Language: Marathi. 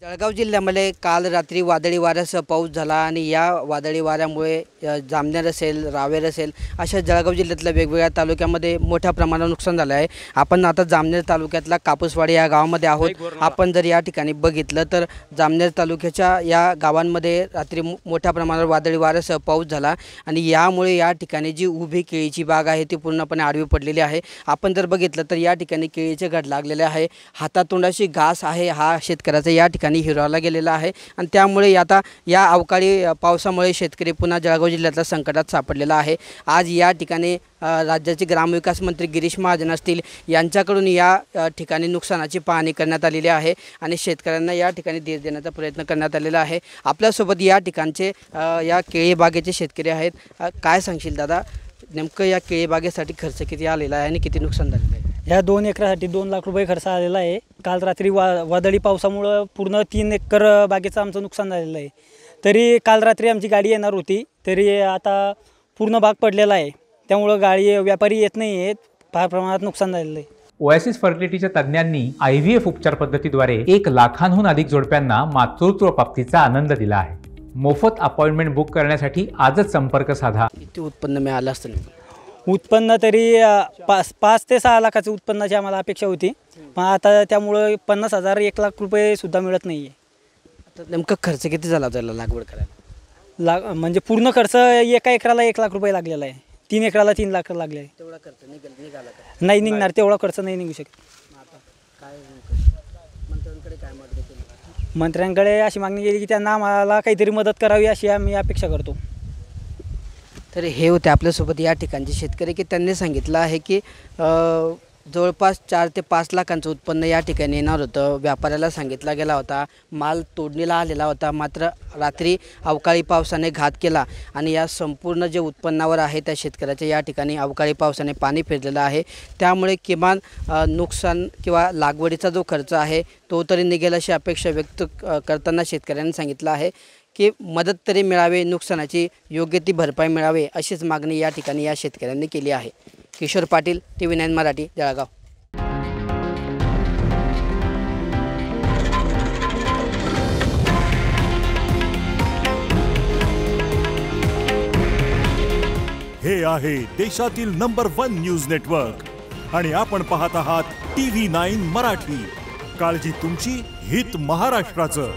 जळगाव जिल्ह्यामध्ये काल रात्री वादळी वाऱ्यासह पाऊस झाला आणि या वादळी वाऱ्यामुळे जामनेर असेल, रावेर असेल अशा जळगाव जिल्ह्यातल्या वेगवेगळ्या तालुक्यामध्ये मोठ्या प्रमाणावर नुकसान झालं आहे। आपण आता जामनेर तालुक्यातला कापूसवाडी या गावामध्ये आहोत। आपण जर या ठिकाणी बघितलं तर जामनेर तालुक्याच्या या गावांमध्ये रात्री मोठ्या प्रमाणावर वादळी वाऱ्यासह पाऊस झाला आणि यामुळे या ठिकाणी जी उभी केळीची बाग आहे ती पूर्णपणे आडवी पडलेली आहे। आपण जर बघितलं तर या ठिकाणी केळीचे घड लागलेले आहे, हातातोंडाशी घास आहे, हा शेतकऱ्याचा या ठिकाणी हिरावला गेलेला आहे आणि त्यामुळे आता या अवकाळी पावसामुळे शेतकरी पुन्हा जळगाव जिल्ह्यातल्या संकटात सापडलेला आहे। आज या ठिकाणी राज्याचे ग्रामविकास मंत्री गिरीश महाजन असतील यांच्याकडून या ठिकाणी नुकसानाची पाहणी करण्यात आलेली आहे आणि शेतकऱ्यांना या ठिकाणी धीर देण्याचा प्रयत्न करण्यात आलेला आहे। आपल्यासोबत या ठिकाणचे या केळी बागेचे शेतकरी आहेत। काय सांगशील दादा, नेमकं या केळी बागेसाठी खर्च किती आलेला आहे आणि किती नुकसान झालेलं आहे? या 2 एकरासाठी 2 लाख रुपये खर्च आलेला आहे। काल रात्री वादळी पावसामुळे पूर्ण 3 एकर बागेचं आमचं नुकसान झालेलं आहे। तरी काल रात्री आमची गाडी येणार होती, तरी आता पूर्ण भाग पडलेला आहे, त्यामुळे गाडी व्यापारी येत नाही आहेत, फार प्रमाणात नुकसान झालेलं आहे। ओएसिस फर्टिलिटीच्या तज्ज्ञांनी IVF उपचार पद्धतीद्वारे 1 लाखांहून अधिक जोडप्यांना मातृत्व प्राप्तीचा आनंद दिला आहे। मोफत अपॉइंटमेंट बुक करण्यासाठी आजच संपर्क साधा। किती उत्पन्न मिळालं असतं? उत्पन्न तरी 5 ते 6 लाखाचं उत्पन्नाची आम्हाला अपेक्षा होती, पण आता त्यामुळे 50,000 1 लाख रुपये सुद्धा मिळत नाही आहे। आता नेमकं खर्च किती झाला त्याला लागवड करायला? म्हणजे पूर्ण खर्च एका एकराला 1 लाख रुपये लागलेला आहे, 3 एकराला 3 लाख लागले आहे। तेवढा खर्च निघाला का? नाही निघणार, तेवढा खर्च नाही निघू शकत। आता काय मंत्र्यांकडे काय मागणी केली? मंत्र्यांकडे अशी मागणी केली की त्यांना आम्हाला काहीतरी मदत करावी अशी आम्ही अपेक्षा करतो। तर हे होते आपल्यासोबत या ठिकाणचे शेतकरी की त्यांनी सांगितलं आहे की जवळपास 4 ते 5 लाखांचं उत्पन्न या ठिकाणी येणार होतं। व्यापाऱ्याला सांगितला गेला होता, माल तोडणीला आलेला होता, मात्र रात्री अवकाळी पावसाने घात केला आणि या संपूर्ण जे उत्पन्नावर आहे त्या शेतकऱ्याच्या या ठिकाणी अवकाळी पावसाने पाणी फिरलेलं आहे। त्यामुळे किमान नुकसान किंवा लागवडीचा जो खर्च आहे तो तरी निघेल अशी अपेक्षा व्यक्त करताना शेतकऱ्यांनी सांगितलं आहे की मदत तरी मिळावे, नुकसानाची योग्य ती भरपाई मिळावे अशीच मागणी या ठिकाणी या शेतकऱ्यांनी केली आहे। किशोर पाटील, TV9 मराठी, जळगाव। हे आहे देशातील नंबर 1 न्यूज नेटवर्क आणि आपण पाहत आहात TV9 मराठी। काळजी तुमची, हित महाराष्ट्राचं।